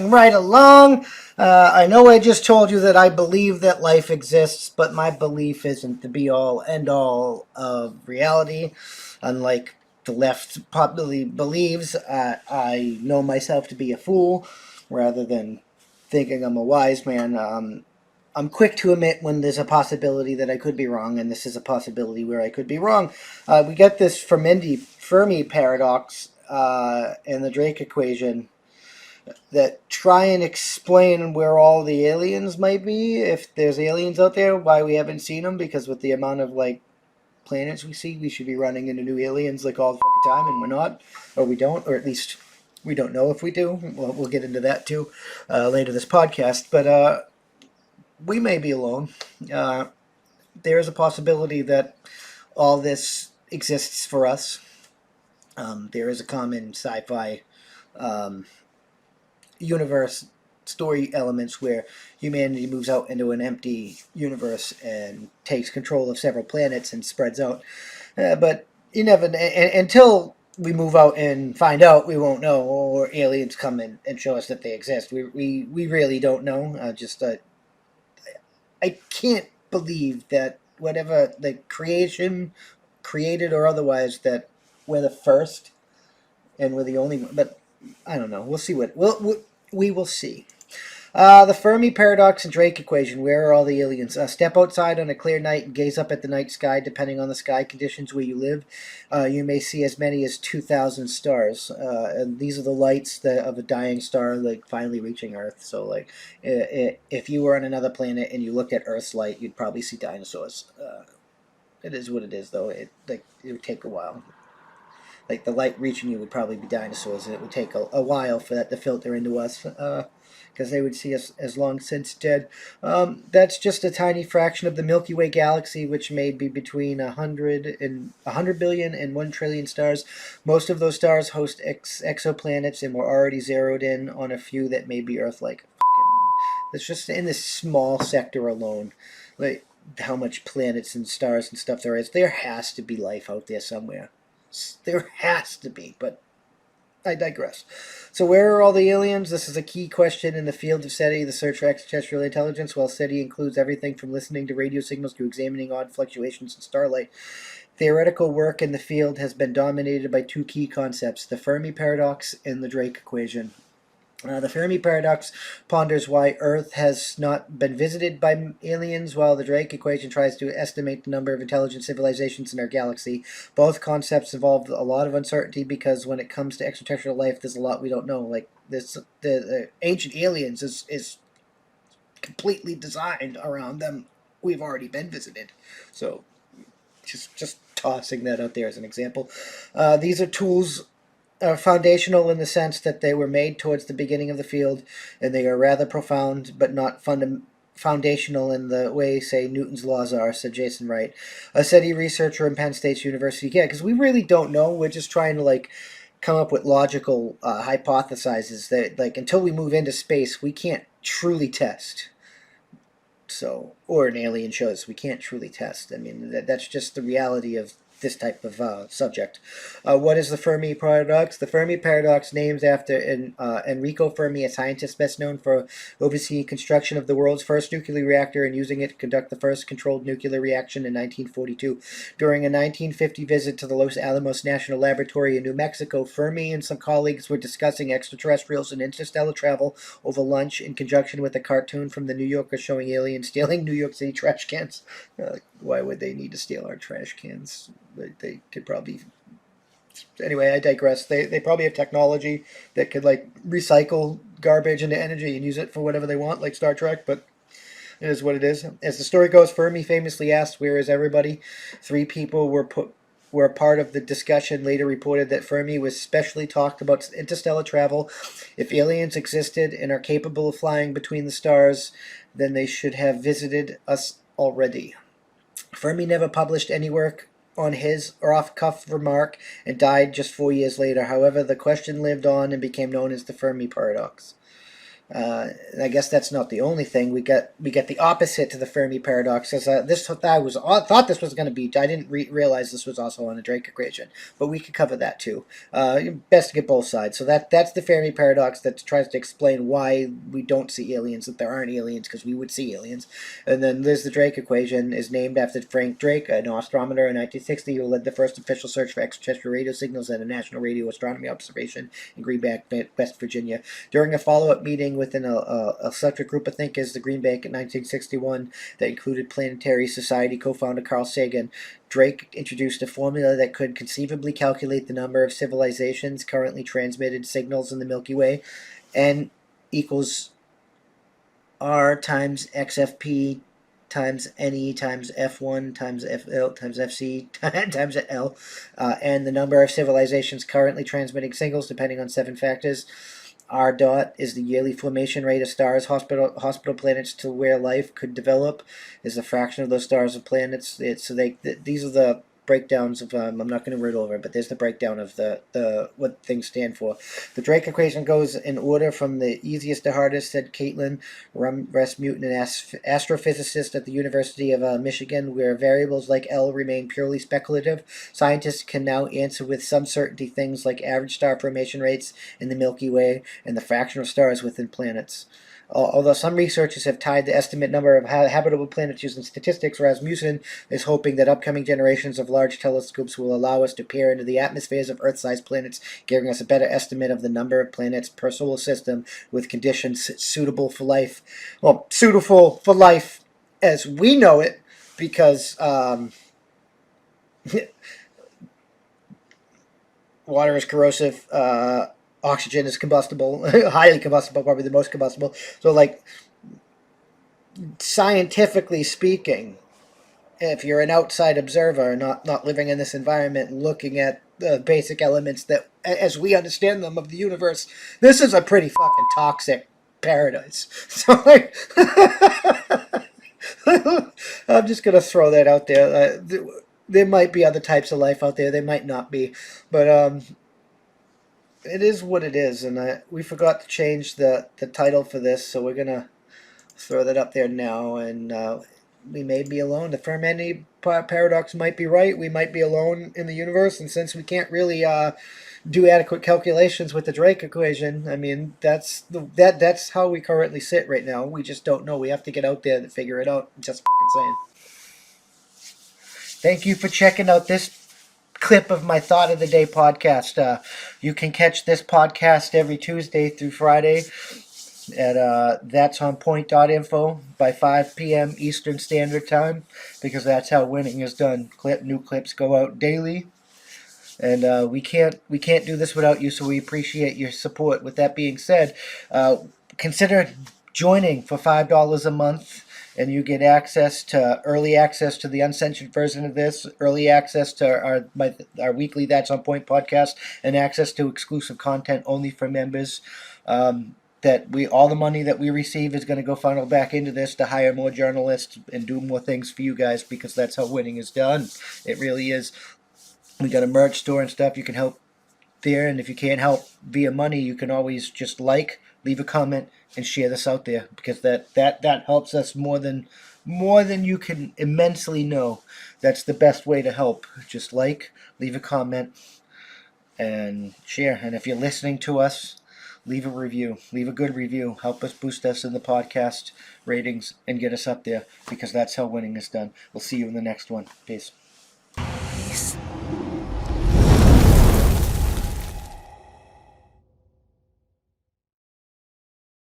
Right along. I know I just told you that I believe that life exists, but my belief isn't the be all end all of reality. Unlike the left probably believes, I know myself to be a fool rather than thinking I'm a wise man. I'm quick to admit when there's a possibility that I could be wrong, and this is a possibility where I could be wrong. We get this Fermi paradox in the Drake equation that try and explain where all the aliens might be, if there's aliens out there, why we haven't seen them, because with the amount of like planets we see, we should be running into new aliens like all the fucking time, and we're not, or we don't, or at least we don't know if we do. Well, we'll get into that too later this podcast, but we may be alone. Uh, there is a possibility that all this exists for us. There is a common sci-fi um, universe story elements where humanity moves out into an empty universe and takes control of several planets and spreads out. But you never, until we move out and find out, we won't know, or aliens come in and show us that they exist. We really don't know. I can't believe that whatever the creation, created or otherwise, that we're the first and we're the only one. But I don't know. We'll see what we will see. The Fermi Paradox and Drake equation. Where are all the aliens? Step outside on a clear night and gaze up at the night sky. Depending on the sky conditions where you live, you may see as many as 2,000 stars. And these are the lights of a dying star, like finally reaching Earth. So, like, if you were on another planet and you looked at Earth's light, you'd probably see dinosaurs. It is what it is, though. It would take a while. Like the light reaching you would probably be dinosaurs, and it would take a while for that to filter into us. Because they would see us as long since dead. That's just a tiny fraction of the Milky Way galaxy, which may be between 100 billion and 1 trillion stars. Most of those stars host exoplanets, and we're already zeroed in on a few that may be Earth-like. That's just in this small sector alone. Like how much planets and stars and stuff there is. There has to be life out there somewhere. There has to be, but I digress. So where are all the aliens? This is a key question in the field of SETI, the search for extraterrestrial intelligence. While SETI includes everything from listening to radio signals to examining odd fluctuations in starlight, theoretical work in the field has been dominated by two key concepts, the Fermi Paradox and the Drake equation. The Fermi Paradox ponders why Earth has not been visited by aliens, while the Drake equation tries to estimate the number of intelligent civilizations in our galaxy. Both concepts involve a lot of uncertainty because when it comes to extraterrestrial life, there's a lot we don't know. Like the ancient aliens is completely designed around them. We've already been visited, so just tossing that out there as an example. These are tools are foundational in the sense that they were made towards the beginning of the field, and they are rather profound, but not foundational in the way, say, Newton's laws are, said Jason Wright, a SETI researcher in Penn State University. Yeah, because we really don't know. We're just trying to, like, come up with logical hypothesizes that, like, until we move into space, we can't truly test. So, or in alien shows, we can't truly test. I mean, that's just the reality of this type of subject. What is the Fermi Paradox? The Fermi Paradox, named after Enrico Fermi, a scientist best known for overseeing construction of the world's first nuclear reactor and using it to conduct the first controlled nuclear reaction in 1942. During a 1950 visit to the Los Alamos National Laboratory in New Mexico, Fermi and some colleagues were discussing extraterrestrials and interstellar travel over lunch in conjunction with a cartoon from the New Yorker showing aliens stealing New York City trash cans. Why would they need to steal our trash cans? They could probably... Anyway, I digress. They probably have technology that could, like, recycle garbage into energy and use it for whatever they want, like Star Trek, but it is what it is. As the story goes, Fermi famously asked, "Where is everybody?" 3 people were a part of the discussion, later reported that Fermi was specially talked about interstellar travel. If aliens existed and are capable of flying between the stars, then they should have visited us already. Fermi never published any work on his off-cuff remark and died just 4 years later. However, the question lived on and became known as the Fermi Paradox. I guess that's not the only thing. We get the opposite to the Fermi paradox. As I thought this was going to be. I didn't realize this was also on the Drake equation, but we could cover that too. Best to get both sides. So that's the Fermi paradox that tries to explain why we don't see aliens, that there aren't aliens because we would see aliens. And then there's the Drake equation, is named after Frank Drake, an astronomer in 1960 who led the first official search for extraterrestrial radio signals at a National Radio Astronomy Observation in Greenbank, West Virginia. During a follow-up meeting within a separate group of thinkers, the Green Bank in 1961, that included Planetary Society co-founder Carl Sagan, Drake introduced a formula that could conceivably calculate the number of civilizations currently transmitted signals in the Milky Way, N equals R times XFP times NE times F1 times FL times FC times L, and the number of civilizations currently transmitting signals depending on 7 factors. R dot is the yearly formation rate of stars, hospital planets to where life could develop, is a fraction of those stars of planets. These are the breakdowns of. I'm not going to read over it, but there's the breakdown of the what things stand for. The Drake equation goes in order from the easiest to hardest, said Caitlin Rasmussen, an astrophysicist at the University of Michigan, where variables like L remain purely speculative. Scientists can now answer with some certainty things like average star formation rates in the Milky Way and the fraction of stars within planets. Although some researchers have tied the estimate number of habitable planets using statistics, Rasmussen is hoping that upcoming generations of large telescopes will allow us to peer into the atmospheres of Earth-sized planets, giving us a better estimate of the number of planets per solar system with conditions suitable for life. Well, suitable for life as we know it, because water is corrosive. Oxygen is combustible, highly combustible, probably the most combustible. So, like, scientifically speaking, if you're an outside observer, not living in this environment, looking at the basic elements that, as we understand them, of the universe, this is a pretty fucking toxic paradise. So, like, I'm just gonna throw that out there. There might be other types of life out there. There might not be, but it is what it is, and we forgot to change the title for this, so we're gonna throw that up there now. And we may be alone. The Fermi Paradox might be right. We might be alone in the universe, and since we can't really do adequate calculations with the Drake equation, I mean that's how we currently sit right now. We just don't know. We have to get out there to figure it out. Just fucking saying. Thank you for checking out this clip of my Thought of the Day podcast. You can catch this podcast every Tuesday through Friday at that'sonpoint.info by 5 p.m. Eastern Standard Time, because that's how winning is done. New clips go out daily, and we can't do this without you, so we appreciate your support. With that being said, consider joining for $5 a month, and you get early access to the uncensored version of this, early access to our weekly That's On Point podcast, and access to exclusive content only for members. All the money that we receive is going to go funnel back into this to hire more journalists and do more things for you guys, because that's how winning is done. It really is. We got a merch store and stuff. You can help there, and if you can't help via money, you can always just leave a comment, and share this out there, because that helps us more than you can immensely know. That's the best way to help. Just leave a comment, and share. And if you're listening to us, leave a review. Leave a good review. Help us boost us in the podcast ratings and get us up there, because that's how winning is done. We'll see you in the next one. Peace.